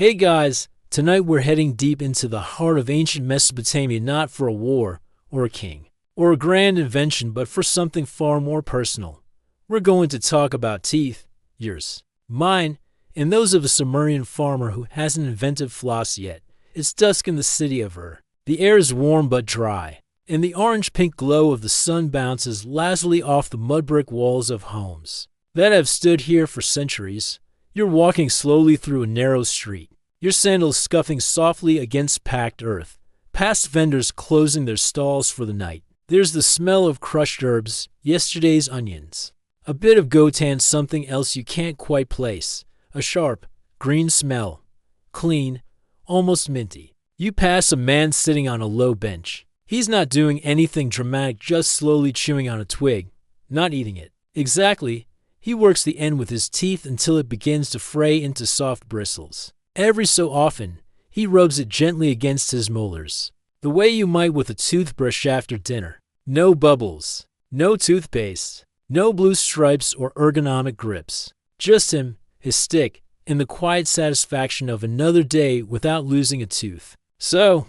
Hey guys, tonight we're heading deep into the heart of ancient Mesopotamia, not for a war or a king or a grand invention, but for something far more personal. We're going to talk about teeth, yours, mine, and those of a Sumerian farmer who hasn't invented floss yet. It's dusk in the city of Ur. The air is warm but dry, and the orange-pink glow of the sun bounces lazily off the mud-brick walls of homes that have stood here for centuries. You're walking slowly through a narrow street, your sandals scuffing softly against packed earth, past vendors closing their stalls for the night. There's the smell of crushed herbs, yesterday's onions, a bit of gotan, something else you can't quite place, a sharp, green smell, clean, almost minty. You pass a man sitting on a low bench. He's not doing anything dramatic, just slowly chewing on a twig, not eating it. Exactly. He works the end with his teeth until it begins to fray into soft bristles. Every so often, he rubs it gently against his molars, the way you might with a toothbrush after dinner. No bubbles, no toothpaste, no blue stripes or ergonomic grips. Just him, his stick, and the quiet satisfaction of another day without losing a tooth. So,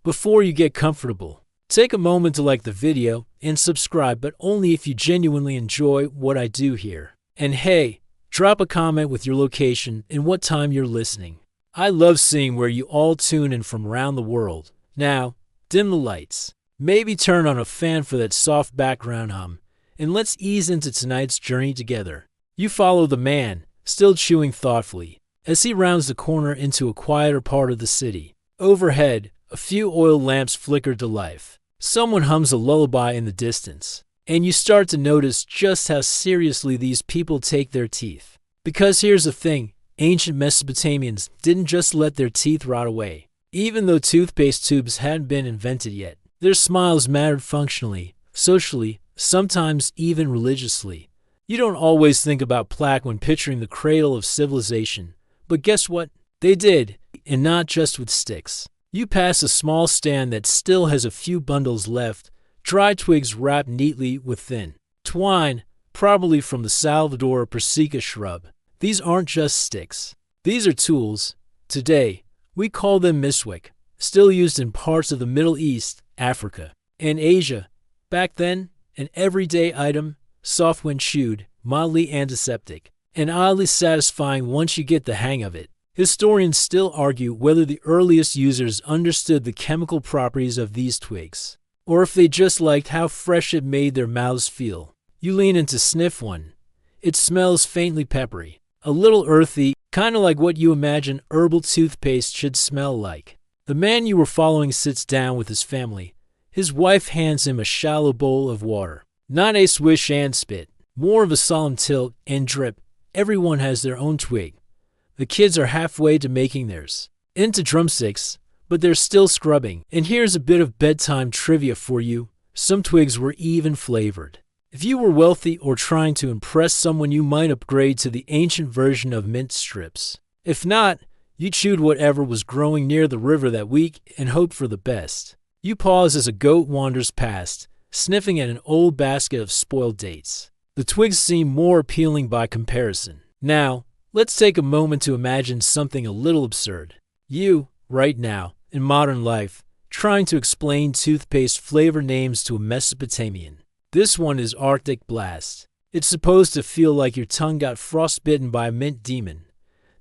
before you get comfortable, take a moment to like the video and subscribe, but only if you genuinely enjoy what I do here. And hey, drop a comment with your location and what time you're listening. I love seeing where you all tune in from around the world. Now, dim the lights. Maybe turn on a fan for that soft background hum, and let's ease into tonight's journey together. You follow the man, still chewing thoughtfully, as he rounds the corner into a quieter part of the city. Overhead, a few oil lamps flicker to life. Someone hums a lullaby in the distance, and you start to notice just how seriously these people take their teeth. Because here's the thing, ancient Mesopotamians didn't just let their teeth rot away. Even though toothpaste tubes hadn't been invented yet, their smiles mattered functionally, socially, sometimes even religiously. You don't always think about plaque when picturing the cradle of civilization, but guess what? They did, and not just with sticks. You pass a small stand that still has a few bundles left, dry twigs wrapped neatly with thin twine, probably from the Salvador or Persica shrub. These aren't just sticks. These are tools. Today, we call them miswak, still used in parts of the Middle East, Africa, and Asia. Back then, an everyday item, soft when chewed, mildly antiseptic, and oddly satisfying once you get the hang of it. Historians still argue whether the earliest users understood the chemical properties of these twigs, or if they just liked how fresh it made their mouths feel. You lean in to sniff one. It smells faintly peppery, a little earthy, kind of like what you imagine herbal toothpaste should smell like. The man you were following sits down with his family. His wife hands him a shallow bowl of water. Not a swish and spit, more of a solemn tilt and drip. Everyone has their own twig. The kids are halfway to making theirs. Into drumsticks, but they're still scrubbing. And here's a bit of bedtime trivia for you. Some twigs were even flavored. If you were wealthy or trying to impress someone, you might upgrade to the ancient version of mint strips. If not, you chewed whatever was growing near the river that week and hoped for the best. You pause as a goat wanders past, sniffing at an old basket of spoiled dates. The twigs seem more appealing by comparison. Now, let's take a moment to imagine something a little absurd. You, right now, in modern life, trying to explain toothpaste flavor names to a Mesopotamian. This one is Arctic Blast. It's supposed to feel like your tongue got frostbitten by a mint demon.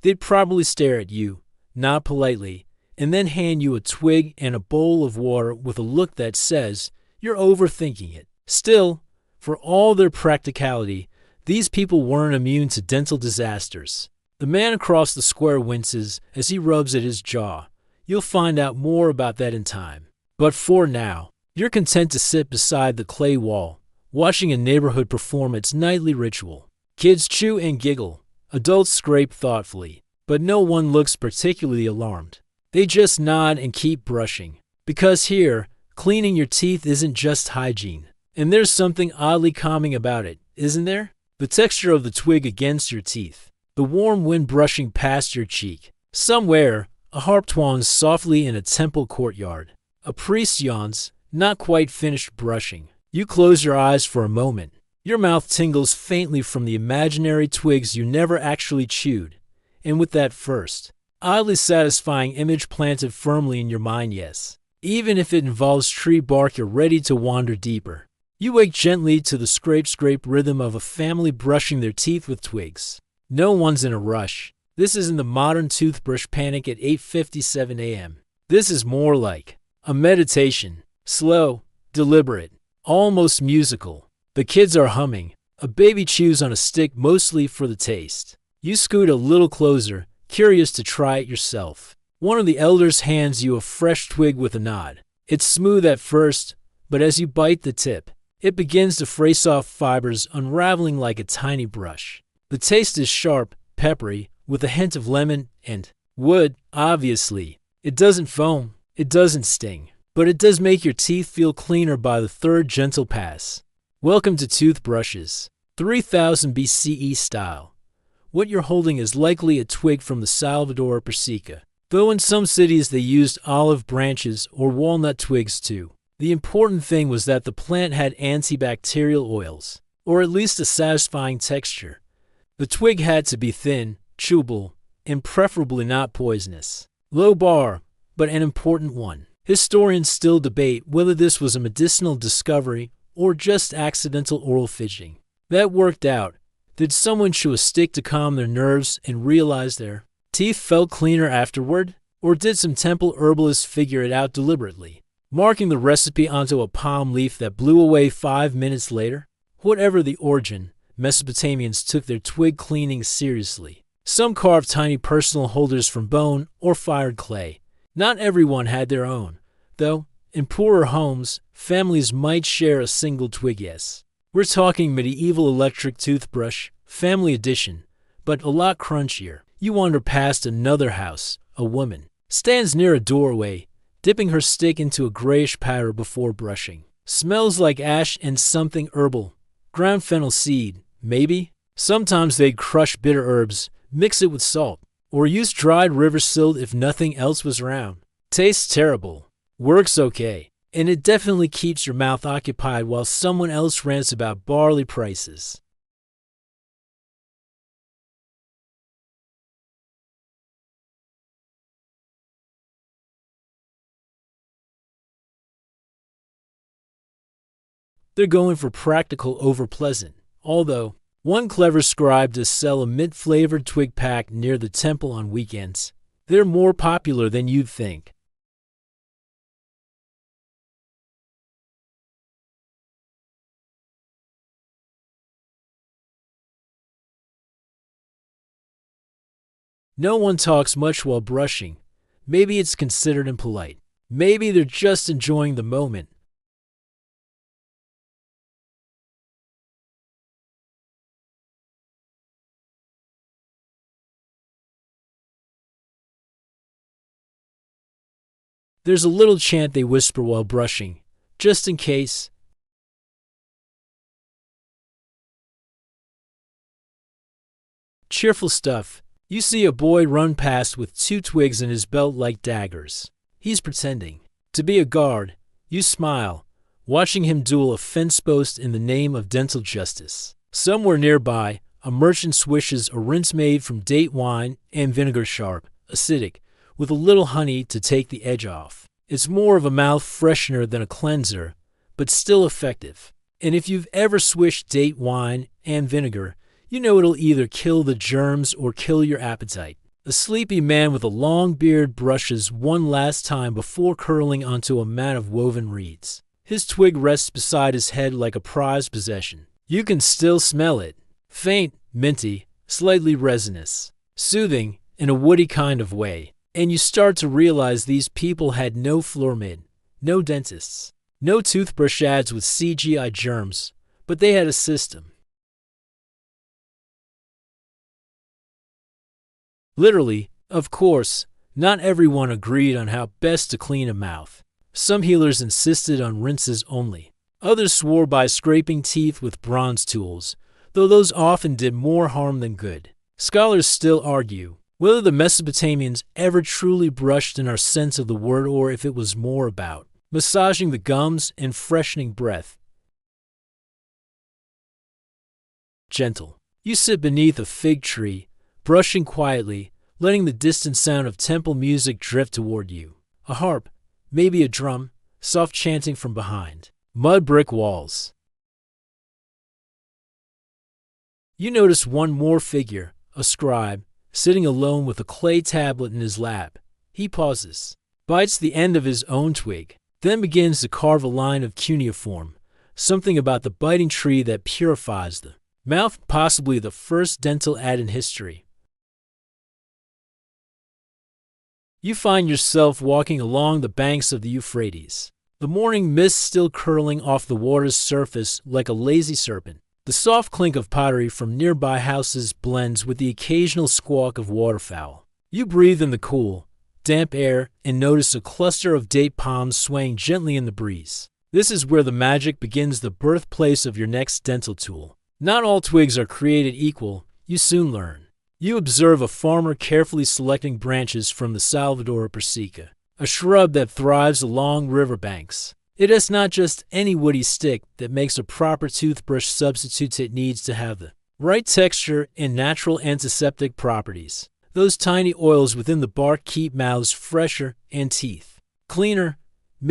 They'd probably stare at you, nod politely, and then hand you a twig and a bowl of water with a look that says you're overthinking it. Still, for all their practicality, these people weren't immune to dental disasters. The man across the square winces as he rubs at his jaw. You'll find out more about that in time. But for now, you're content to sit beside the clay wall, watching a neighborhood perform its nightly ritual. Kids chew and giggle. Adults scrape thoughtfully. But no one looks particularly alarmed. They just nod and keep brushing. Because here, cleaning your teeth isn't just hygiene. And there's something oddly calming about it, isn't there? The texture of the twig against your teeth. The warm wind brushing past your cheek. Somewhere, a harp twangs softly in a temple courtyard. A priest yawns, not quite finished brushing. You close your eyes for a moment. Your mouth tingles faintly from the imaginary twigs you never actually chewed. And with that first oddly satisfying image planted firmly in your mind, yes. Even if it involves tree bark, you're ready to wander deeper. You wake gently to the scrape-scrape rhythm of a family brushing their teeth with twigs. No one's in a rush. This isn't the modern toothbrush panic at 8:57 a.m. This is more like a meditation. Slow, deliberate, almost musical. The kids are humming. A baby chews on a stick mostly for the taste. You scoot a little closer, curious to try it yourself. One of the elders hands you a fresh twig with a nod. It's smooth at first, but as you bite the tip, it begins to fray off fibers, unraveling like a tiny brush. The taste is sharp, peppery, with a hint of lemon and wood, obviously. It doesn't foam, it doesn't sting, but it does make your teeth feel cleaner by the third gentle pass. Welcome to toothbrushes, 3000 BCE style. What you're holding is likely a twig from the Salvador persica, though in some cities they used olive branches or walnut twigs too. The important thing was that the plant had antibacterial oils, or at least a satisfying texture. The twig had to be thin, chewable, and preferably not poisonous. Low bar, but an important one. Historians still debate whether this was a medicinal discovery or just accidental oral fidgeting. That worked out. Did someone chew a stick to calm their nerves and realize their teeth felt cleaner afterward? Or did some temple herbalist figure it out deliberately, marking the recipe onto a palm leaf that blew away 5 minutes later? Whatever the origin, Mesopotamians took their twig cleaning seriously. Some carved tiny personal holders from bone or fired clay. Not everyone had their own, though. In poorer homes, families might share a single twig, yes. We're talking medieval electric toothbrush, family edition, but a lot crunchier. You wander past another house. A woman stands near a doorway, dipping her stick into a grayish powder before brushing. Smells like ash and something herbal. Ground fennel seed, maybe? Sometimes they'd crush bitter herbs, mix it with salt, or use dried river silt if nothing else was around. Tastes terrible. Works okay. And it definitely keeps your mouth occupied while someone else rants about barley prices. They're going for practical over pleasant. Although, one clever scribe does sell a mint-flavored twig pack near the temple on weekends. They're more popular than you'd think. No one talks much while brushing. Maybe it's considered impolite. Maybe they're just enjoying the moment. There's a little chant they whisper while brushing, just in case. Cheerful stuff. You see a boy run past with 2 twigs in his belt like daggers. He's pretending to be a guard. You smile, watching him duel a fence post in the name of dental justice. Somewhere nearby, a merchant swishes a rinse made from date wine and vinegar, sharp, acidic, with a little honey to take the edge off. It's more of a mouth freshener than a cleanser, but still effective. And if you've ever swished date wine and vinegar, you know it'll either kill the germs or kill your appetite. A sleepy man with a long beard brushes one last time before curling onto a mat of woven reeds. His twig rests beside his head like a prized possession. You can still smell it. Faint, minty, slightly resinous. Soothing, in a woody kind of way. And you start to realize these people had no floor mid, no dentists, no toothbrush ads with CGI germs, but they had a system. Literally, of course, not everyone agreed on how best to clean a mouth. Some healers insisted on rinses only. Others swore by scraping teeth with bronze tools, though those often did more harm than good. Scholars still argue whether the Mesopotamians ever truly brushed in our sense of the word or if it was more about massaging the gums and freshening breath. Gentle. You sit beneath a fig tree, brushing quietly, letting the distant sound of temple music drift toward you. A harp, maybe a drum, soft chanting from behind. Mud brick walls. You notice one more figure, a scribe, sitting alone with a clay tablet in his lap. He pauses, bites the end of his own twig, then begins to carve a line of cuneiform, something about the biting tree that purifies the mouth, possibly the first dental ad in history. You find yourself walking along the banks of the Euphrates, the morning mist still curling off the water's surface like a lazy serpent. The soft clink of pottery from nearby houses blends with the occasional squawk of waterfowl. You breathe in the cool, damp air and notice a cluster of date palms swaying gently in the breeze. This is where the magic begins, the birthplace of your next dental tool. Not all twigs are created equal, you soon learn. You observe a farmer carefully selecting branches from the Salvador persica, a shrub that thrives along riverbanks. It is not just any woody stick that makes a proper toothbrush substitute. It needs to have the right texture and natural antiseptic properties. Those tiny oils within the bark keep mouths fresher and teeth cleaner.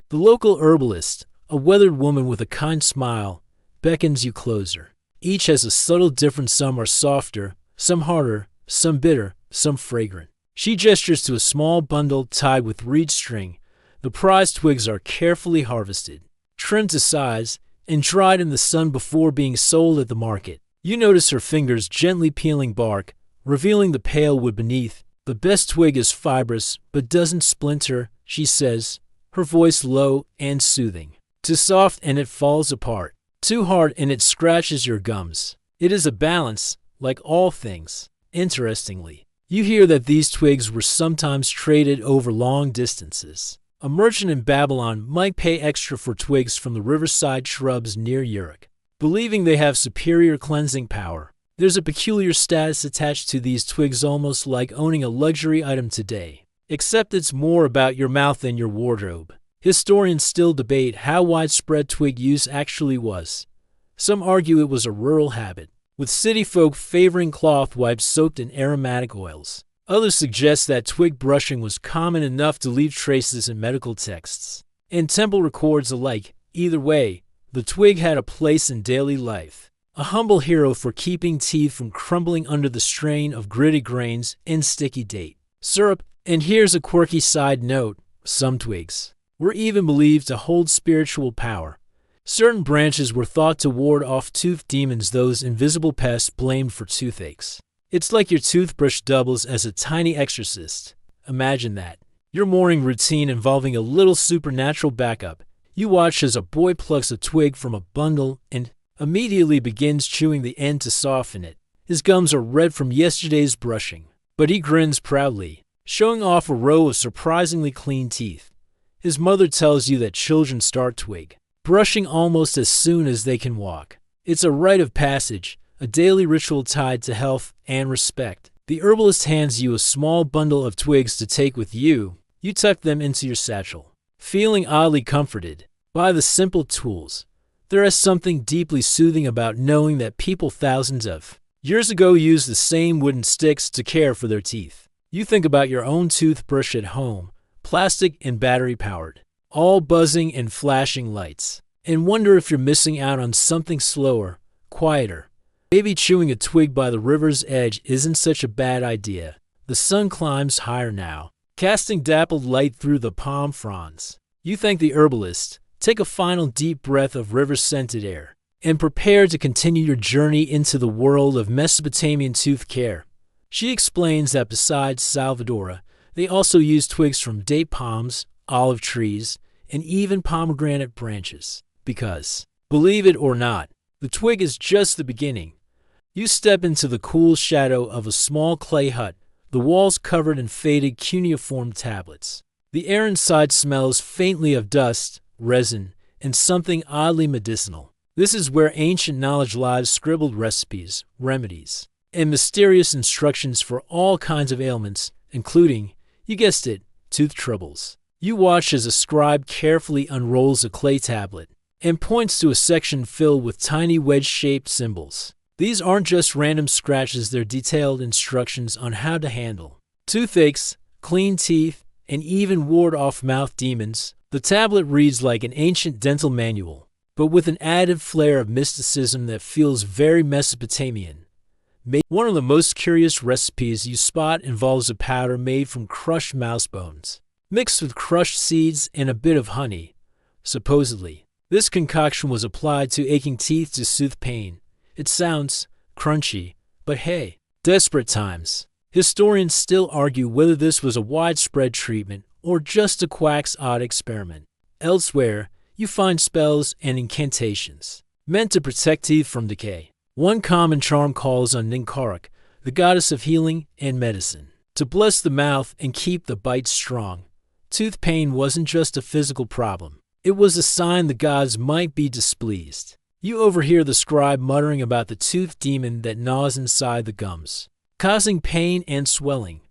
The local herbalist, a weathered woman with a kind smile, beckons you closer. Each has a subtle difference. Some are softer, some harder, some bitter, some fragrant. She gestures to a small bundle tied with reed string. The prized twigs are carefully harvested, trimmed to size, and dried in the sun before being sold at the market. You notice her fingers gently peeling bark, revealing the pale wood beneath. The best twig is fibrous, but doesn't splinter, she says, her voice low and soothing. Too soft and it falls apart. Too hard and it scratches your gums. It is a balance, like all things. Interestingly, you hear that these twigs were sometimes traded over long distances. A merchant in Babylon might pay extra for twigs from the riverside shrubs near Uruk, believing they have superior cleansing power. There's a peculiar status attached to these twigs, almost like owning a luxury item today, except it's more about your mouth than your wardrobe. Historians still debate how widespread twig use actually was. Some argue it was a rural habit, with city folk favoring cloth wipes soaked in aromatic oils. Others suggest that twig brushing was common enough to leave traces in medical texts and temple records alike. Either way, the twig had a place in daily life, a humble hero for keeping teeth from crumbling under the strain of gritty grains and sticky date syrup. And here's a quirky side note: some twigs were even believed to hold spiritual power. Certain branches were thought to ward off tooth demons, those invisible pests blamed for toothaches. It's like your toothbrush doubles as a tiny exorcist. Imagine that. Your morning routine involving a little supernatural backup. You watch as a boy plucks a twig from a bundle and immediately begins chewing the end to soften it. His gums are red from yesterday's brushing, but he grins proudly, showing off a row of surprisingly clean teeth. His mother tells you that children start twig brushing almost as soon as they can walk. It's a rite of passage, a daily ritual tied to health and respect. The herbalist hands you a small bundle of twigs to take with you. You tuck them into your satchel, feeling oddly comforted by the simple tools. There is something deeply soothing about knowing that people thousands of years ago used the same wooden sticks to care for their teeth. You think about your own toothbrush at home, plastic and battery-powered, all buzzing and flashing lights, and wonder if you're missing out on something slower, quieter. Maybe chewing a twig by the river's edge isn't such a bad idea. The sun climbs higher now, casting dappled light through the palm fronds. You thank the herbalist, take a final deep breath of river-scented air, and prepare to continue your journey into the world of Mesopotamian tooth care. She explains that besides Salvadora, they also use twigs from date palms, olive trees, and even pomegranate branches. Because, believe it or not, the twig is just the beginning. You step into the cool shadow of a small clay hut, the walls covered in faded cuneiform tablets. The air inside smells faintly of dust, resin, and something oddly medicinal. This is where ancient knowledge lies, scribbled recipes, remedies, and mysterious instructions for all kinds of ailments, including, you guessed it, tooth troubles. You watch as a scribe carefully unrolls a clay tablet and points to a section filled with tiny wedge-shaped symbols. These aren't just random scratches, they're detailed instructions on how to handle toothaches, clean teeth, and even ward off mouth demons. The tablet reads like an ancient dental manual, but with an added flair of mysticism that feels very Mesopotamian. One of the most curious recipes you spot involves a powder made from crushed mouse bones, mixed with crushed seeds and a bit of honey. Supposedly, this concoction was applied to aching teeth to soothe pain. It sounds crunchy, but hey, desperate times. Historians still argue whether this was a widespread treatment or just a quack's odd experiment. Elsewhere, you find spells and incantations meant to protect teeth from decay. One common charm calls on Ninkarik, the goddess of healing and medicine, to bless the mouth and keep the bite strong. Tooth pain wasn't just a physical problem. It was a sign the gods might be displeased. You overhear the scribe muttering about the tooth demon that gnaws inside the gums, causing pain and swelling.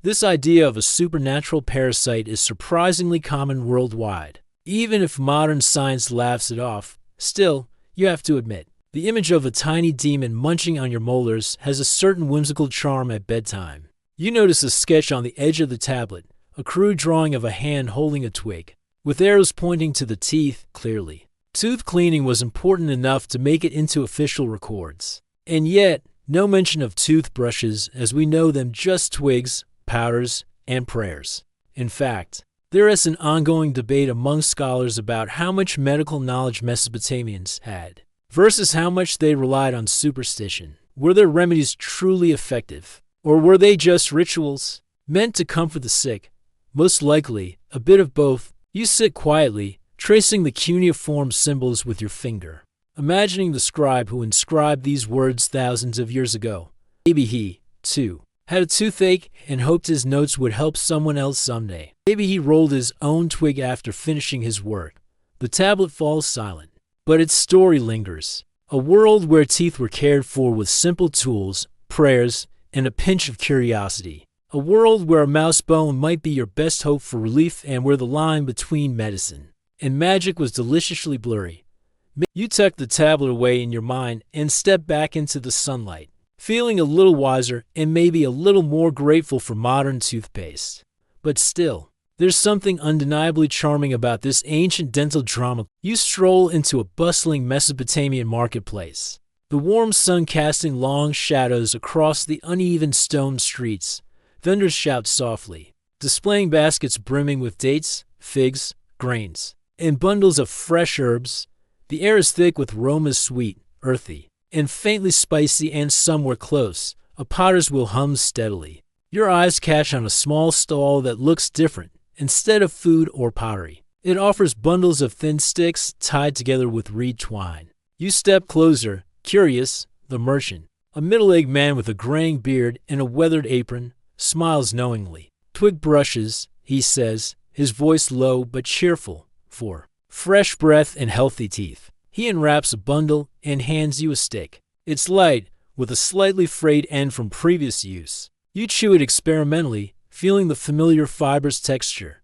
This idea of a supernatural parasite is surprisingly common worldwide. Even if modern science laughs it off, still, you have to admit, the image of a tiny demon munching on your molars has a certain whimsical charm at bedtime. You notice a sketch on the edge of the tablet, a crude drawing of a hand holding a twig, with arrows pointing to the teeth clearly. Tooth cleaning was important enough to make it into official records. And yet, no mention of toothbrushes as we know them, just twigs, powders, and prayers. In fact, there is an ongoing debate among scholars about how much medical knowledge Mesopotamians had, versus how much they relied on superstition. Were their remedies truly effective? Or were they just rituals meant to comfort the sick? Most likely, a bit of both. You sit quietly, tracing the cuneiform symbols with your finger, imagining the scribe who inscribed these words thousands of years ago. Maybe he, too, had a toothache and hoped his notes would help someone else someday. Maybe he rolled his own twig after finishing his work. The tablet falls silent, but its story lingers. A world where teeth were cared for with simple tools, prayers, and a pinch of curiosity. A world where a mouse bone might be your best hope for relief and where the line between medicine and magic was deliciously blurry. You tuck the tablet away in your mind and step back into the sunlight, feeling a little wiser and maybe a little more grateful for modern toothpaste. But still, there's something undeniably charming about this ancient dental drama. You stroll into a bustling Mesopotamian marketplace, the warm sun casting long shadows across the uneven stone streets. Vendors shout softly, displaying baskets brimming with dates, figs, grains, and bundles of fresh herbs. The air is thick with aromas sweet, earthy, and faintly spicy, and somewhere close, a potter's wheel hums steadily. Your eyes catch on a small stall that looks different. Instead of food or pottery, it offers bundles of thin sticks tied together with reed twine. You step closer, curious. The merchant, a middle-aged man with a graying beard and a weathered apron, smiles knowingly. "Twig brushes," he says, his voice low but cheerful, "for fresh breath and healthy teeth." He unwraps a bundle and hands you a stick. It's light, with a slightly frayed end from previous use. You chew it experimentally, feeling the familiar fibrous texture.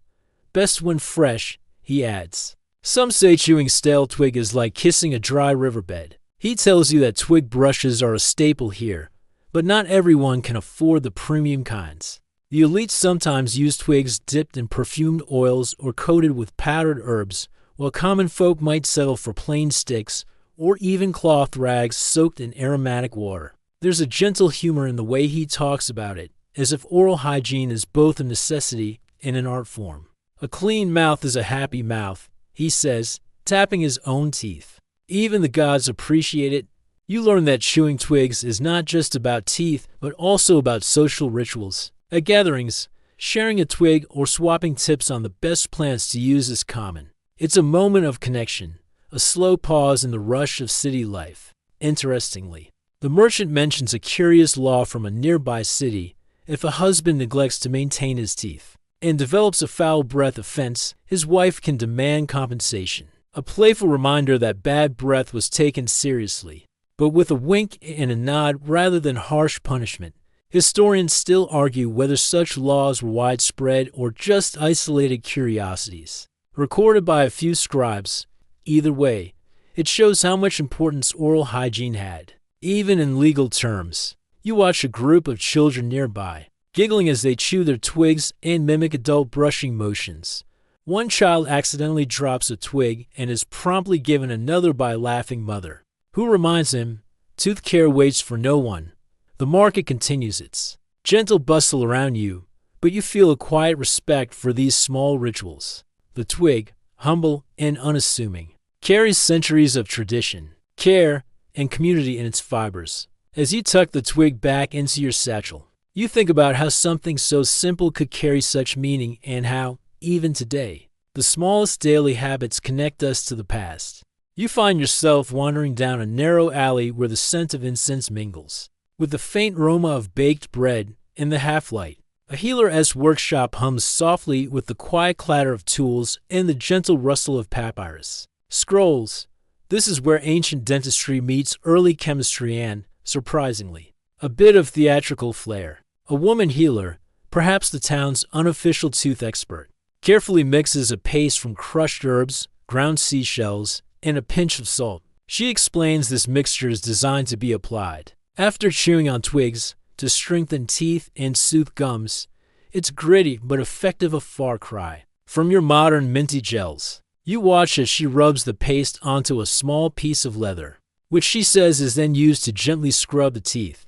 "Best when fresh," he adds. Some say chewing stale twig is like kissing a dry riverbed. He tells you that twig brushes are a staple here, but not everyone can afford the premium kinds. The elite sometimes use twigs dipped in perfumed oils or coated with powdered herbs, while common folk might settle for plain sticks or even cloth rags soaked in aromatic water. There's a gentle humor in the way he talks about it, as if oral hygiene is both a necessity and an art form. "A clean mouth is a happy mouth," he says, tapping his own teeth. Even the gods appreciate it. You learn that chewing twigs is not just about teeth, but also about social rituals. At gatherings, sharing a twig or swapping tips on the best plants to use is common. It's a moment of connection, a slow pause in the rush of city life. Interestingly, the merchant mentions a curious law from a nearby city. If a husband neglects to maintain his teeth and develops a foul breath offense, his wife can demand compensation. A playful reminder that bad breath was taken seriously, but with a wink and a nod rather than harsh punishment. Historians still argue whether such laws were widespread or just isolated curiosities, recorded by a few scribes. Either way, it shows how much importance oral hygiene had, even in legal terms. You watch a group of children nearby, giggling as they chew their twigs and mimic adult brushing motions. One child accidentally drops a twig and is promptly given another by a laughing mother, who reminds him, "Tooth care waits for no one." The market continues its gentle bustle around you, but you feel a quiet respect for these small rituals. The twig, humble and unassuming, carries centuries of tradition, care, and community in its fibers. As you tuck the twig back into your satchel, you think about how something so simple could carry such meaning and how, even today, the smallest daily habits connect us to the past. You find yourself wandering down a narrow alley where the scent of incense mingles with the faint aroma of baked bread in the half-light. A healer-esque workshop hums softly with the quiet clatter of tools and the gentle rustle of papyrus scrolls. This is where ancient dentistry meets early chemistry and, surprisingly, a bit of theatrical flair. A woman healer, perhaps the town's unofficial tooth expert, carefully mixes a paste from crushed herbs, ground seashells, and a pinch of salt. She explains this mixture is designed to be applied after chewing on twigs to strengthen teeth and soothe gums. It's gritty but effective, a far cry from your modern minty gels. You watch as she rubs the paste onto a small piece of leather, which she says is then used to gently scrub the teeth.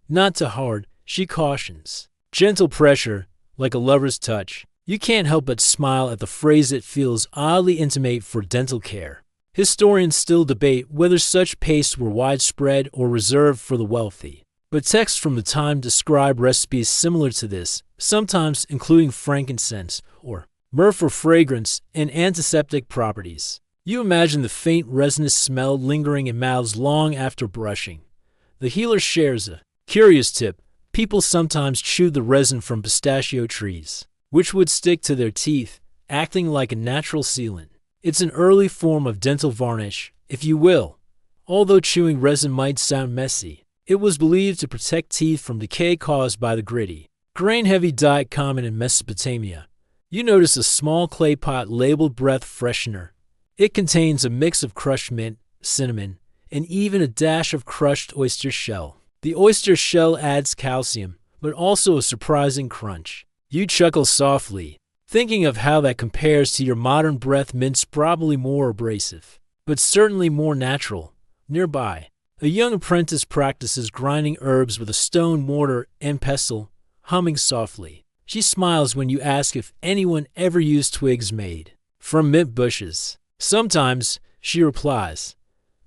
Not too hard, she cautions. Gentle pressure, like a lover's touch. You can't help but smile at the phrase. It feels oddly intimate for dental care. Historians still debate whether such pastes were widespread or reserved for the wealthy, but texts from the time describe recipes similar to this, sometimes including frankincense or myrrh for fragrance and antiseptic properties. You imagine the faint resinous smell lingering in mouths long after brushing. The healer shares a curious tip. People sometimes chew the resin from pistachio trees, which would stick to their teeth, acting like a natural sealant. It's an early form of dental varnish, if you will. Although chewing resin might sound messy, it was believed to protect teeth from decay caused by the gritty, grain-heavy diet common in Mesopotamia. You notice a small clay pot labeled breath freshener. It contains a mix of crushed mint, cinnamon, and even a dash of crushed oyster shell. The oyster shell adds calcium, but also a surprising crunch. You chuckle softly, thinking of how that compares to your modern breath mints, probably more abrasive, but certainly more natural. Nearby, a young apprentice practices grinding herbs with a stone mortar and pestle, humming softly. She smiles when you ask if anyone ever used twigs made from mint bushes. Sometimes, she replies,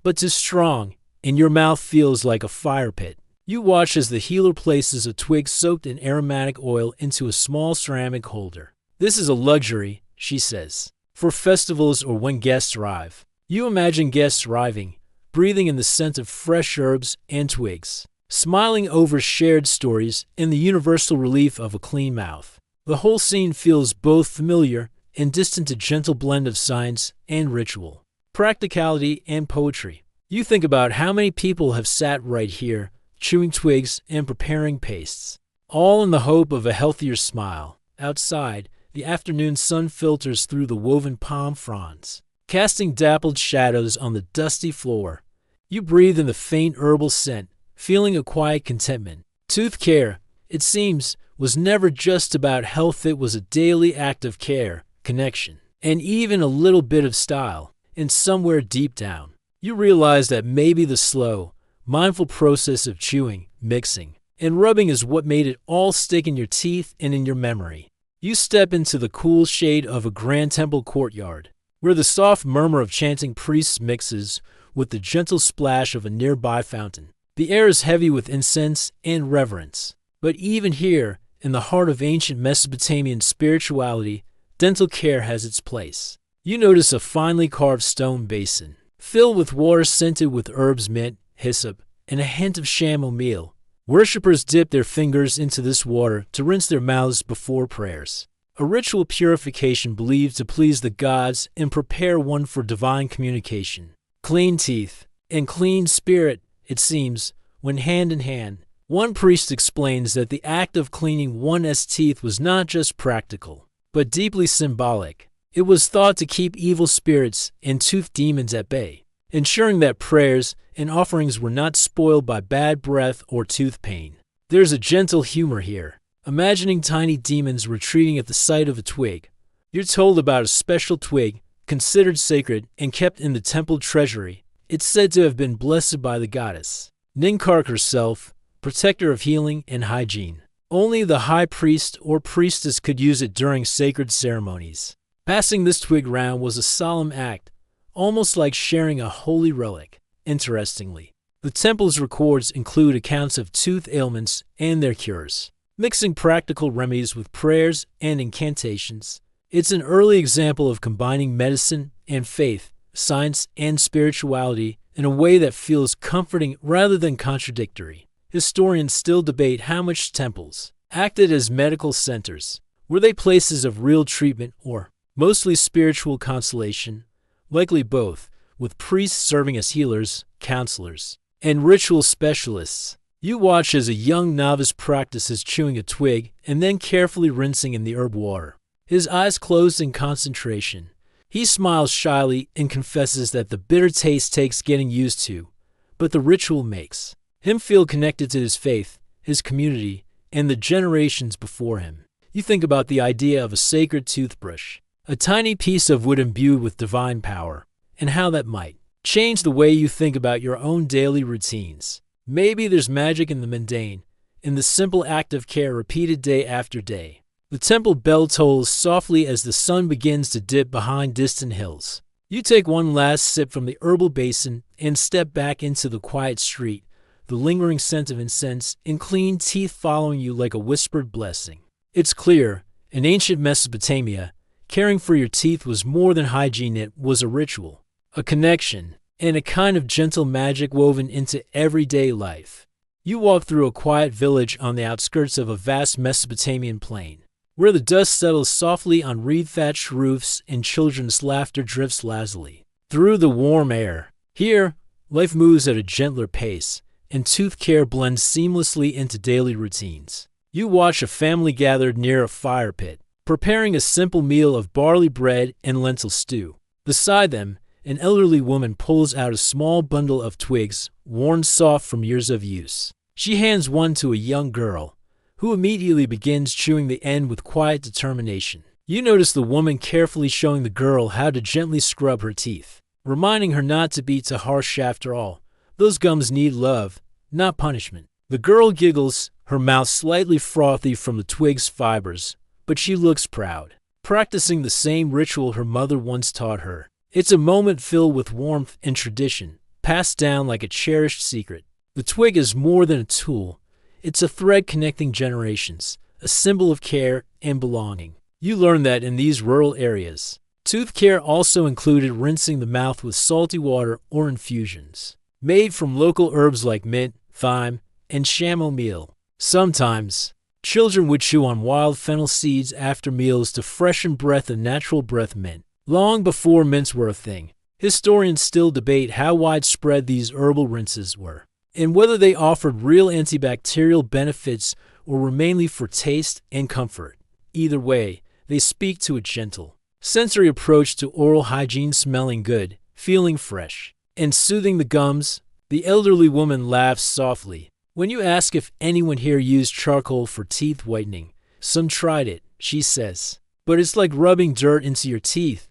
but too strong, and your mouth feels like a fire pit. You watch as the healer places a twig soaked in aromatic oil into a small ceramic holder. This is a luxury, she says, for festivals or when guests arrive. You imagine guests arriving, breathing in the scent of fresh herbs and twigs, smiling over shared stories and the universal relief of a clean mouth. The whole scene feels both familiar and distant, a gentle blend of science and ritual, practicality and poetry. You think about how many people have sat right here, chewing twigs and preparing pastes, all in the hope of a healthier smile. Outside, the afternoon sun filters through the woven palm fronds, casting dappled shadows on the dusty floor. You breathe in the faint herbal scent, feeling a quiet contentment. Tooth care, it seems, was never just about health. It was a daily act of care, connection, and even a little bit of style. And somewhere deep down, you realize that maybe the slow, mindful process of chewing, mixing, and rubbing is what made it all stick in your teeth and in your memory. You step into the cool shade of a grand temple courtyard, where the soft murmur of chanting priests mixes with the gentle splash of a nearby fountain. The air is heavy with incense and reverence. But even here, in the heart of ancient Mesopotamian spirituality, dental care has its place. You notice a finely carved stone basin, filled with water scented with herbs, mint, hyssop, and a hint of chamomile. Worshippers dip their fingers into this water to rinse their mouths before prayers, a ritual purification believed to please the gods and prepare one for divine communication. Clean teeth and clean spirit, it seems, went hand in hand. One priest explains that the act of cleaning one's teeth was not just practical, but deeply symbolic. It was thought to keep evil spirits and tooth demons at bay, ensuring that prayers and offerings were not spoiled by bad breath or tooth pain. There's a gentle humor here. imagining tiny demons retreating at the sight of a twig. You're told about a special twig, considered sacred and kept in the temple treasury. It's said to have been blessed by the goddess Ninkark herself, protector of healing and hygiene. Only the high priest or priestess could use it during sacred ceremonies. Passing this twig round was a solemn act, almost like sharing a holy relic. Interestingly, the temple's records include accounts of tooth ailments and their cures, mixing practical remedies with prayers and incantations. It's an early example of combining medicine and faith, science and spirituality in a way that feels comforting rather than contradictory. Historians still debate how much temples acted as medical centers. Were they places of real treatment or mostly spiritual consolation? Likely both, with priests serving as healers, counselors, and ritual specialists. You watch as a young novice practices chewing a twig and then carefully rinsing in the herb water. His eyes closed in concentration. He smiles shyly and confesses that the bitter taste takes getting used to, but the ritual makes him feel connected to his faith, his community, and the generations before him. You think about the idea of a sacred toothbrush, a tiny piece of wood imbued with divine power, and how that might change the way you think about your own daily routines. Maybe there's magic in the mundane, in the simple act of care repeated day after day. The temple bell tolls softly as the sun begins to dip behind distant hills. You take one last sip from the herbal basin and step back into the quiet street, the lingering scent of incense and clean teeth following you like a whispered blessing. It's clear, in ancient Mesopotamia, caring for your teeth was more than hygiene. It was a ritual, a connection, and a kind of gentle magic woven into everyday life. You walk through a quiet village on the outskirts of a vast Mesopotamian plain, where the dust settles softly on reed-thatched roofs and children's laughter drifts lazily through the warm air. Here, life moves at a gentler pace, and tooth care blends seamlessly into daily routines. You watch a family gathered near a fire pit, preparing a simple meal of barley bread and lentil stew. Beside them, an elderly woman pulls out a small bundle of twigs, worn soft from years of use. She hands one to a young girl, who immediately begins chewing the end with quiet determination. You notice the woman carefully showing the girl how to gently scrub her teeth, reminding her not to be too harsh after all. Those gums need love, not punishment. The girl giggles, her mouth slightly frothy from the twig's fibers, but she looks proud, practicing the same ritual her mother once taught her. It's a moment filled with warmth and tradition, passed down like a cherished secret. The twig is more than a tool. It's a thread connecting generations, a symbol of care and belonging. You learn that in these rural areas, tooth care also included rinsing the mouth with salty water or infusions, made from local herbs like mint, thyme, and chamomile. Sometimes, children would chew on wild fennel seeds after meals to freshen breath and natural breath mint. Long before mints were a thing, historians still debate how widespread these herbal rinses were, and whether they offered real antibacterial benefits or were mainly for taste and comfort. Either way, they speak to a gentle, sensory approach to oral hygiene, smelling good, feeling fresh, and soothing the gums. The elderly woman laughs softly. When you ask if anyone here used charcoal for teeth whitening, some tried it, she says. But it's like rubbing dirt into your teeth.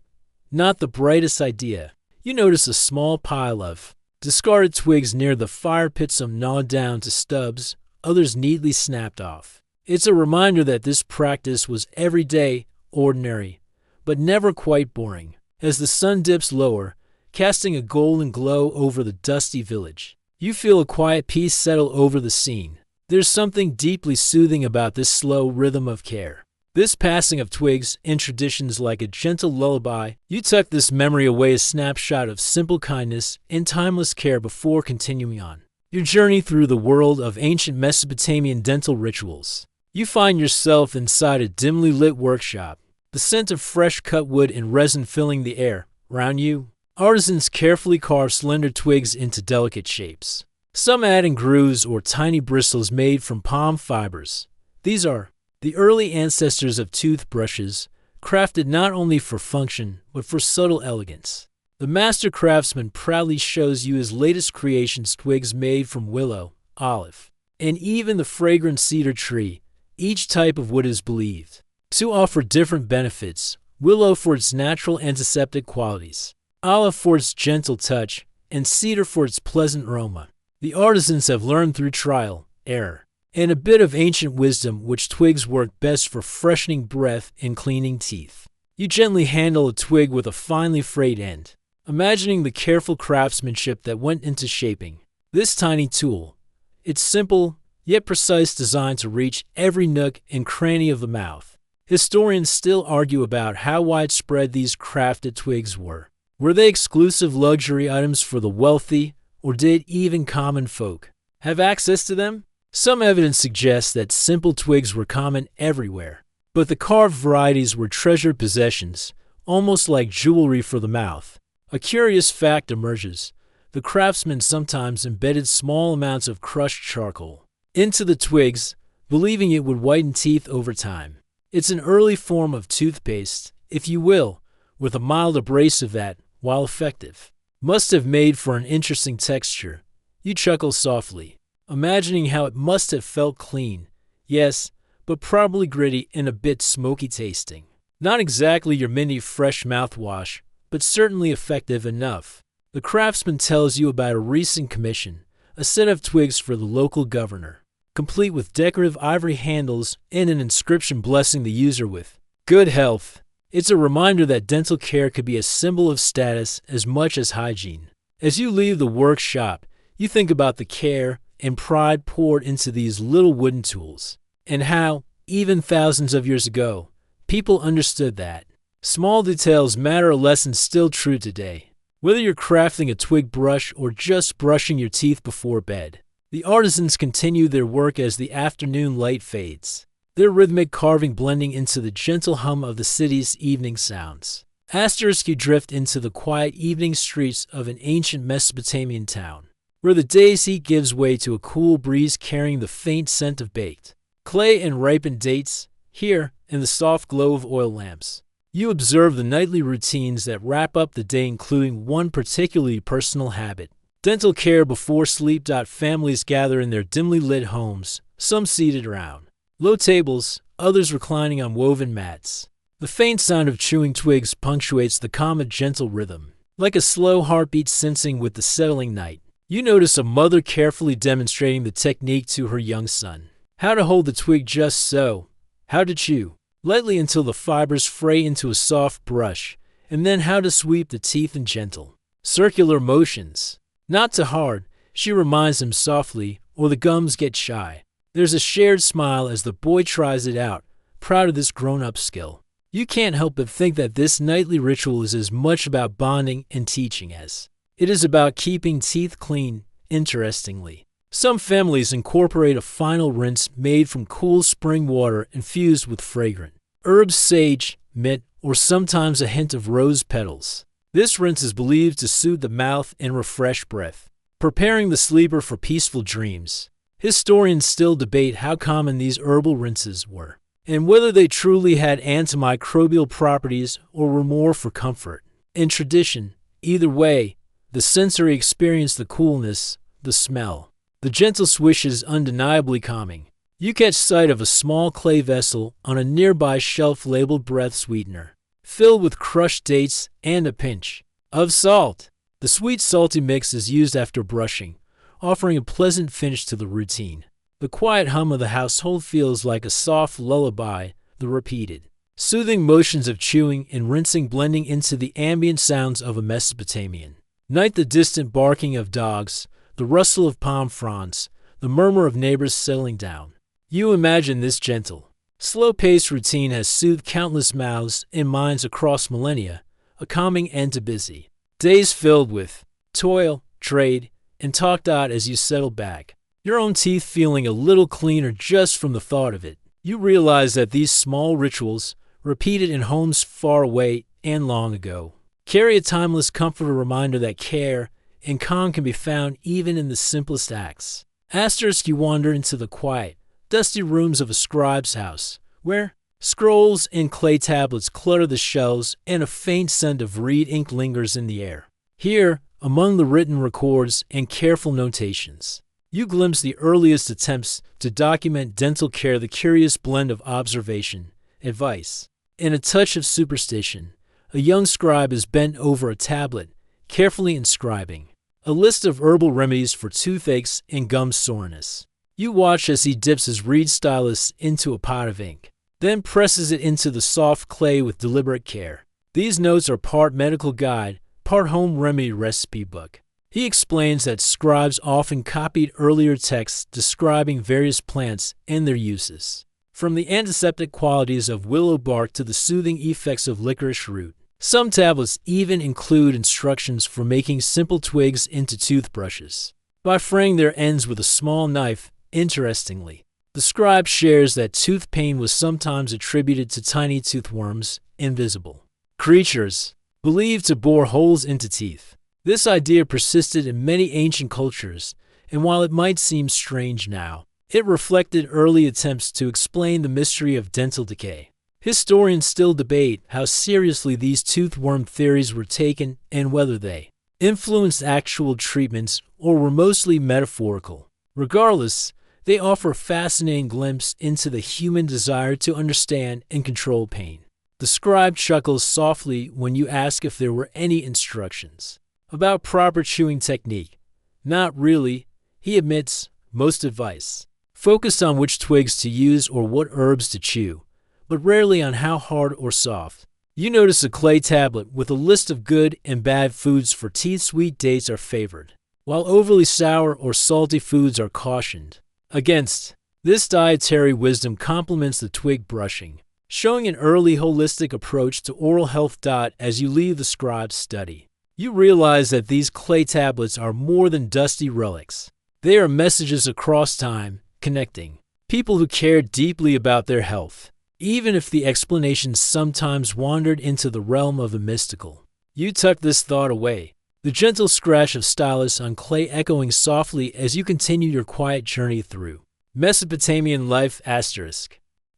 Not the brightest idea. You notice a small pile of discarded twigs near the fire pit, some gnawed down to stubs, others neatly snapped off. It's a reminder that this practice was everyday, ordinary, but never quite boring. As the sun dips lower, casting a golden glow over the dusty village, you feel a quiet peace settle over the scene. There's something deeply soothing about this slow rhythm of care. This passing of twigs and traditions like a gentle lullaby. You tuck this memory away, a snapshot of simple kindness and timeless care before continuing on your journey through the world of ancient Mesopotamian dental rituals. You find yourself inside a dimly lit workshop, the scent of fresh cut wood and resin filling the air. Around you, artisans carefully carve slender twigs into delicate shapes, some adding grooves or tiny bristles made from palm fibers. These are the early ancestors of toothbrushes, crafted not only for function, but for subtle elegance. The master craftsman proudly shows you his latest creations, twigs made from willow, olive, and even the fragrant cedar tree. Each type of wood is believed to offer different benefits: willow for its natural antiseptic qualities, olive for its gentle touch, and cedar for its pleasant aroma. The artisans have learned through trial, error, and a bit of ancient wisdom which twigs work best for freshening breath and cleaning teeth. You gently handle a twig with a finely frayed end, imagining the careful craftsmanship that went into shaping this tiny tool. Its simple, yet precise design to reach every nook and cranny of the mouth. Historians still argue about how widespread these crafted twigs were. Were they exclusive luxury items for the wealthy, or did even common folk have access to them? Some evidence suggests that simple twigs were common everywhere, but the carved varieties were treasured possessions, almost like jewelry for the mouth. A curious fact emerges: the craftsmen sometimes embedded small amounts of crushed charcoal into the twigs, believing it would whiten teeth over time. It's an early form of toothpaste, if you will, with a mild abrasive that, while effective, must have made for an interesting texture. You chuckle softly, imagining how it must have felt clean, yes, but probably gritty and a bit smoky tasting. Not exactly your mini fresh mouthwash, but certainly effective enough. The craftsman tells you about a recent commission, a set of twigs for the local governor, complete with decorative ivory handles and an inscription blessing the user with good health. It's a reminder that dental care could be a symbol of status as much as hygiene. As you leave the workshop, you think about the care and pride poured into these little wooden tools, and how, even thousands of years ago, people understood that small details matter. A lesson still true today. Whether you're crafting a twig brush or just brushing your teeth before bed, the artisans continue their work as the afternoon light fades, their rhythmic carving blending into the gentle hum of the city's evening sounds. You drift into the quiet evening streets of an ancient Mesopotamian town, where the day's heat gives way to a cool breeze carrying the faint scent of baked clay and ripened dates. Here, in the soft glow of oil lamps, you observe the nightly routines that wrap up the day, including one particularly personal habit: dental care before sleep. Families gather in their dimly lit homes, some seated around low tables, others reclining on woven mats. The faint sound of chewing twigs punctuates the calm and gentle rhythm, like a slow heartbeat sensing with the settling night. You notice a mother carefully demonstrating the technique to her young son: how to hold the twig just so, how to chew lightly until the fibers fray into a soft brush, and then how to sweep the teeth in gentle, circular motions. Not too hard, she reminds him softly, or the gums get shy. There's a shared smile as the boy tries it out, proud of this grown-up skill. You can't help but think that this nightly ritual is as much about bonding and teaching as it is about keeping teeth clean. Interestingly, some families incorporate a final rinse made from cool spring water infused with fragrant herbs, sage, mint, or sometimes a hint of rose petals. This rinse is believed to soothe the mouth and refresh breath, preparing the sleeper for peaceful dreams. Historians still debate how common these herbal rinses were, and whether they truly had antimicrobial properties or were more for comfort and tradition. Either way, the sensory experience, the coolness, the smell, the gentle swish is undeniably calming. You catch sight of a small clay vessel on a nearby shelf labeled breath sweetener, filled with crushed dates and a pinch of salt. The sweet salty mix is used after brushing, offering a pleasant finish to the routine. The quiet hum of the household feels like a soft lullaby, the repeated, soothing motions of chewing and rinsing blending into the ambient sounds of a Mesopotamian night. The distant barking of dogs, the rustle of palm fronds, the murmur of neighbors settling down. You imagine this gentle, slow-paced routine has soothed countless mouths and minds across millennia, a calming end to busy days filled with toil, trade, and talk. As you settle back, your own teeth feeling a little cleaner just from the thought of it, you realize that these small rituals, repeated in homes far away and long ago, carry a timeless comfort, a reminder that care and calm can be found even in the simplest acts. You wander into the quiet, dusty rooms of a scribe's house, where scrolls and clay tablets clutter the shelves and a faint scent of reed ink lingers in the air. Here, among the written records and careful notations, You glimpse the earliest attempts to document dental care, the curious blend of observation, advice, and a touch of superstition. A young scribe is bent over a tablet, carefully inscribing a list of herbal remedies for toothaches and gum soreness. You watch as he dips his reed stylus into a pot of ink, then presses it into the soft clay with deliberate care. These notes are part medical guide, part home remedy recipe book. He explains that scribes often copied earlier texts describing various plants and their uses, from the antiseptic qualities of willow bark to the soothing effects of licorice root. Some tablets even include instructions for making simple twigs into toothbrushes by fraying their ends with a small knife. Interestingly, the scribe shares that tooth pain was sometimes attributed to tiny toothworms, invisible creatures believed to bore holes into teeth. This idea persisted in many ancient cultures, and while it might seem strange now, it reflected early attempts to explain the mystery of dental decay. Historians still debate how seriously these toothworm theories were taken and whether they influenced actual treatments or were mostly metaphorical. Regardless, they offer a fascinating glimpse into the human desire to understand and control pain. The scribe chuckles softly when you ask if there were any instructions about proper chewing technique. Not really, he admits. Most advice focused on which twigs to use or what herbs to chew, but rarely on how hard or soft. You notice a clay tablet with a list of good and bad foods for teeth. Sweet dates are favored, while overly sour or salty foods are cautioned against. This dietary wisdom complements the twig brushing, showing an early holistic approach to oral health. As you leave the scribe's study, you realize that these clay tablets are more than dusty relics. They are messages across time, connecting people who care deeply about their health, even if the explanations sometimes wandered into the realm of the mystical. You tuck this thought away, the gentle scratch of stylus on clay echoing softly as you continue your quiet journey through Mesopotamian life.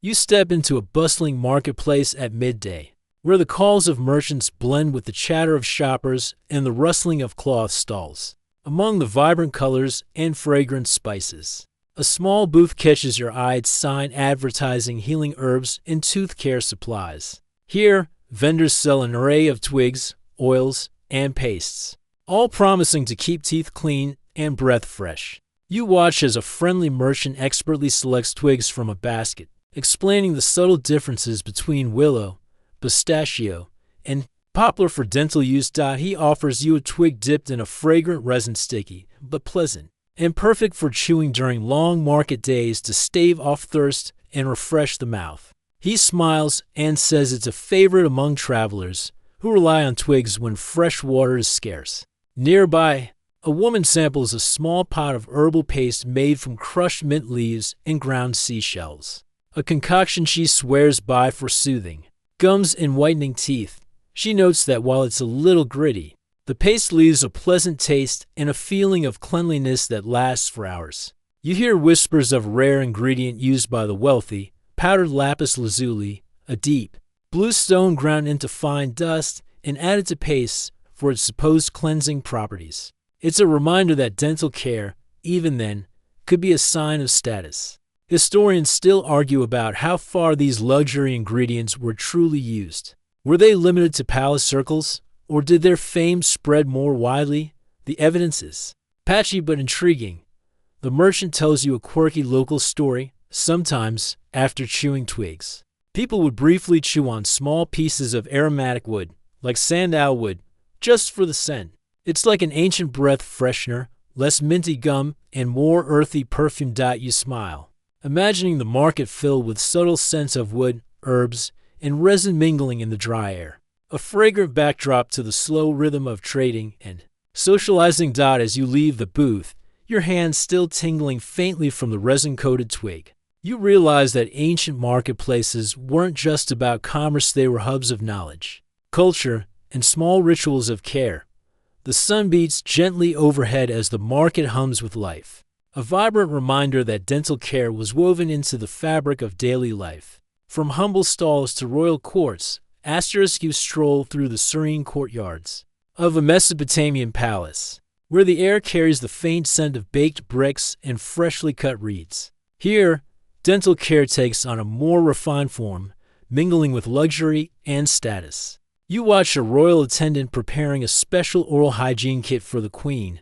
You step into a bustling marketplace at midday, where the calls of merchants blend with the chatter of shoppers and the rustling of cloth stalls. Among the vibrant colors and fragrant spices, a small booth catches your eye, its sign advertising healing herbs and tooth care supplies. Here, vendors sell an array of twigs, oils, and pastes, all promising to keep teeth clean and breath fresh. You watch as a friendly merchant expertly selects twigs from a basket, explaining the subtle differences between willow, pistachio, and poplar for dental use. He offers you a twig dipped in a fragrant resin, sticky but pleasant, and perfect for chewing during long market days to stave off thirst and refresh the mouth. He smiles and says it's a favorite among travelers who rely on twigs when fresh water is scarce. Nearby, a woman samples a small pot of herbal paste made from crushed mint leaves and ground seashells, a concoction she swears by for soothing gums and whitening teeth. She notes that while it's a little gritty, the paste leaves a pleasant taste and a feeling of cleanliness that lasts for hours. You hear whispers of a rare ingredient used by the wealthy, powdered lapis lazuli, a deep blue stone ground into fine dust and added to paste for its supposed cleansing properties. It's a reminder that dental care, even then, could be a sign of status. Historians still argue about how far these luxury ingredients were truly used. Were they limited to palace circles, or did their fame spread more widely? The evidence is patchy but intriguing. The merchant tells you a quirky local story. Sometimes, after chewing twigs, people would briefly chew on small pieces of aromatic wood, like sandalwood, just for the scent. It's like an ancient breath freshener, less minty gum and more earthy perfume. You smile, imagining the market filled with subtle scents of wood, herbs, and resin mingling in the dry air. A fragrant backdrop to the slow rhythm of trading and socializing. As you leave the booth, your hands still tingling faintly from the resin-coated twig, you realize that ancient marketplaces weren't just about commerce, they were hubs of knowledge, culture, and small rituals of care. The sun beats gently overhead as the market hums with life, a vibrant reminder that dental care was woven into the fabric of daily life. From humble stalls to royal courts, you stroll through the serene courtyards of a Mesopotamian palace, where the air carries the faint scent of baked bricks and freshly cut reeds. Here, dental care takes on a more refined form, mingling with luxury and status. You watch a royal attendant preparing a special oral hygiene kit for the queen,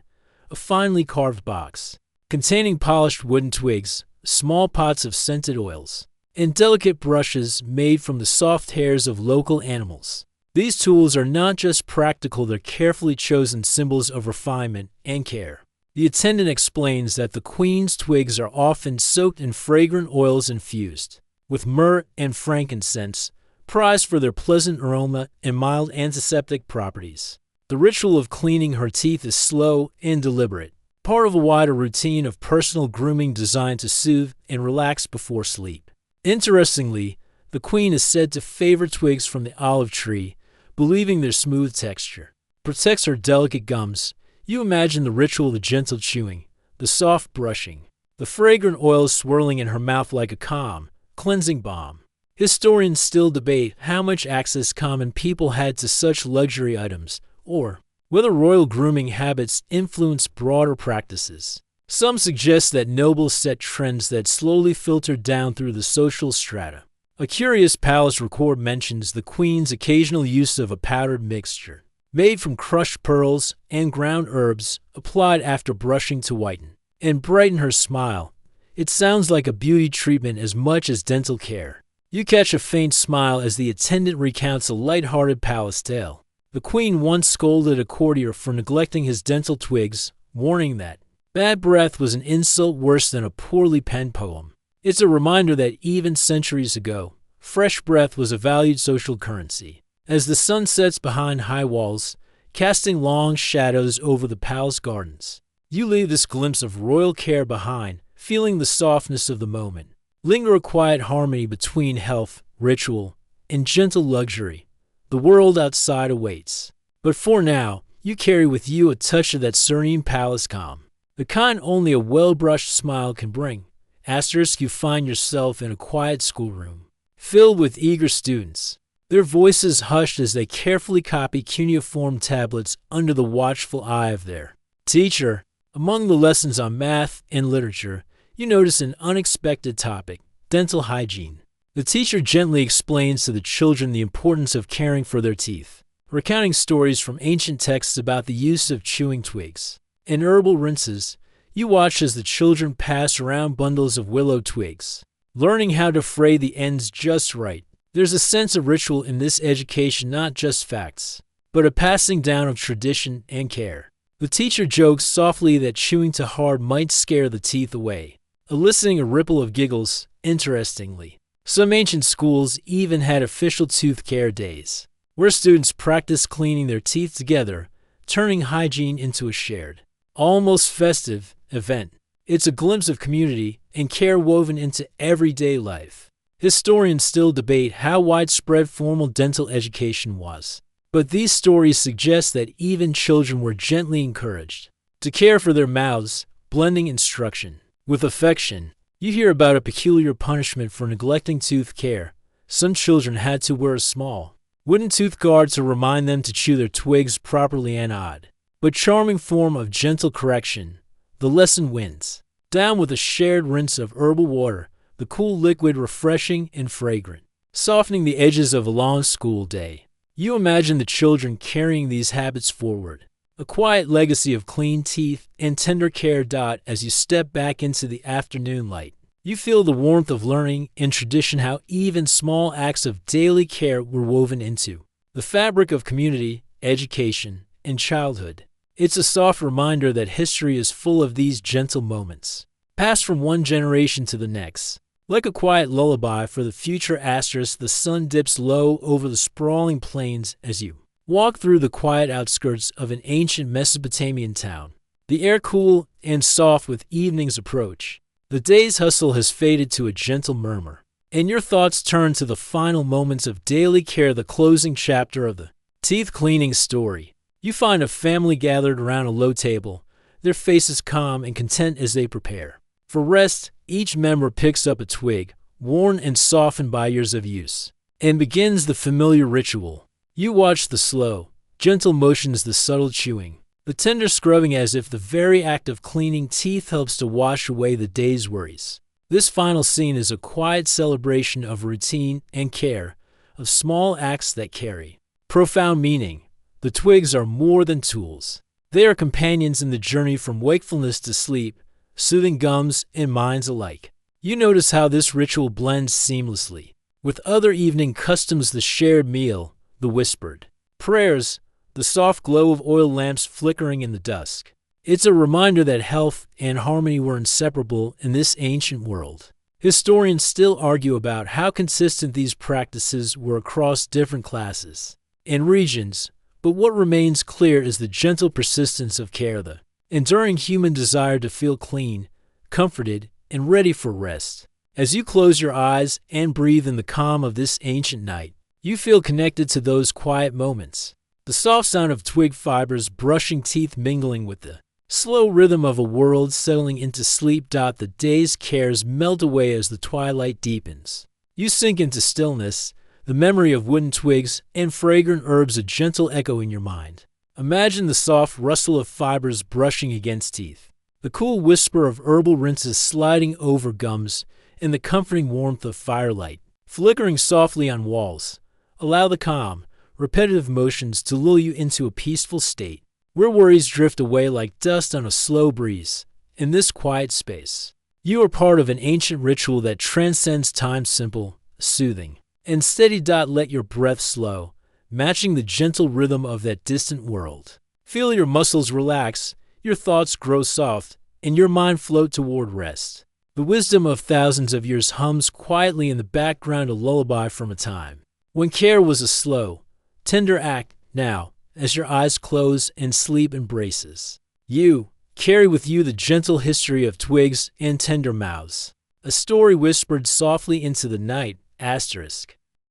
a finely carved box containing polished wooden twigs, small pots of scented oils, and delicate brushes made from the soft hairs of local animals. These tools are not just practical, they're carefully chosen symbols of refinement and care. The attendant explains that the queen's twigs are often soaked in fragrant oils infused with myrrh and frankincense, prized for their pleasant aroma and mild antiseptic properties. The ritual of cleaning her teeth is slow and deliberate, part of a wider routine of personal grooming designed to soothe and relax before sleep. Interestingly, the queen is said to favor twigs from the olive tree, believing their smooth texture protects her delicate gums. You imagine the ritual, the gentle chewing, the soft brushing, the fragrant oils swirling in her mouth like a calm, cleansing balm. Historians still debate how much access common people had to such luxury items, or whether royal grooming habits influenced broader practices. Some suggest that nobles set trends that slowly filtered down through the social strata. A curious palace record mentions the queen's occasional use of a powdered mixture, made from crushed pearls and ground herbs, applied after brushing to whiten and brighten her smile. It sounds like a beauty treatment as much as dental care. You catch a faint smile as the attendant recounts a light-hearted palace tale. The queen once scolded a courtier for neglecting his dental twigs, warning that bad breath was an insult worse than a poorly penned poem. It's a reminder that even centuries ago, fresh breath was a valued social currency. As the sun sets behind high walls, casting long shadows over the palace gardens, you leave this glimpse of royal care behind, feeling the softness of the moment. Linger a quiet harmony between health, ritual, and gentle luxury. The world outside awaits. But for now, you carry with you a touch of that serene palace calm, the kind only a well-brushed smile can bring. You find yourself in a quiet schoolroom, filled with eager students, their voices hushed as they carefully copy cuneiform tablets under the watchful eye of their teacher. Among the lessons on math and literature, you notice an unexpected topic: dental hygiene. The teacher gently explains to the children the importance of caring for their teeth, recounting stories from ancient texts about the use of chewing twigs and herbal rinses. You watch as the children pass around bundles of willow twigs, learning how to fray the ends just right. There's a sense of ritual in this education, not just facts, but a passing down of tradition and care. The teacher jokes softly that chewing too hard might scare the teeth away, eliciting a ripple of giggles. Interestingly, some ancient schools even had official tooth care days, where students practiced cleaning their teeth together, turning hygiene into a shared, almost festive event. It's a glimpse of community and care woven into everyday life. Historians still debate how widespread formal dental education was, but these stories suggest that even children were gently encouraged to care for their mouths, blending instruction with affection. You hear about a peculiar punishment for neglecting tooth care. Some children had to wear a small wooden tooth guard to remind them to chew their twigs properly, an odd but charming form of gentle correction. The lesson wins down with a shared rinse of herbal water, the cool liquid refreshing and fragrant, softening the edges of a long school day. You imagine the children carrying these habits forward, a quiet legacy of clean teeth and tender care. As you step back into the afternoon light, you feel the warmth of learning and tradition, how even small acts of daily care were woven into the fabric of community, education, and childhood. It's a soft reminder that history is full of these gentle moments, passed from one generation to the next. Like a quiet lullaby for the future. The sun dips low over the sprawling plains as you walk through the quiet outskirts of an ancient Mesopotamian town. The air cool and soft with evening's approach. The day's hustle has faded to a gentle murmur, and your thoughts turn to the final moments of daily care, the closing chapter of the teeth cleaning story. You find a family gathered around a low table, their faces calm and content as they prepare for rest. Each member picks up a twig, worn and softened by years of use, and begins the familiar ritual. You watch the slow, gentle motions, the subtle chewing, The tender scrubbing as if the very act of cleaning teeth helps to wash away the day's worries. This final scene is a quiet celebration of routine and care, of small acts that carry profound meaning. The twigs are more than tools. They are companions in the journey from wakefulness to sleep, soothing gums and minds alike. You notice how this ritual blends seamlessly with other evening customs: the shared meal, the whispered prayers, the soft glow of oil lamps flickering in the dusk. It's a reminder that health and harmony were inseparable in this ancient world. Historians still argue about how consistent these practices were across different classes and regions, but what remains clear is the gentle persistence of care, the enduring human desire to feel clean, comforted, and ready for rest. As you close your eyes and breathe in the calm of this ancient night, you feel connected to those quiet moments. The soft sound of twig fibers brushing teeth mingling with the slow rhythm of a world settling into sleep. The day's cares melt away as the twilight deepens. You sink into stillness, the memory of wooden twigs and fragrant herbs a gentle echo in your mind. Imagine the soft rustle of fibers brushing against teeth, the cool whisper of herbal rinses sliding over gums, and the comforting warmth of firelight flickering softly on walls. Allow the calm, repetitive motions to lull you into a peaceful state, where worries drift away like dust on a slow breeze. In this quiet space, you are part of an ancient ritual that transcends time, simple, soothing, and steady. Let your breath slow, matching the gentle rhythm of that distant world. Feel your muscles relax, your thoughts grow soft, and your mind float toward rest. The wisdom of thousands of years hums quietly in the background, a lullaby from a time when care was a slow, tender act. Now, as your eyes close and sleep embraces, you carry with you the gentle history of twigs and tender mouths, a story whispered softly into the night. Asterisk.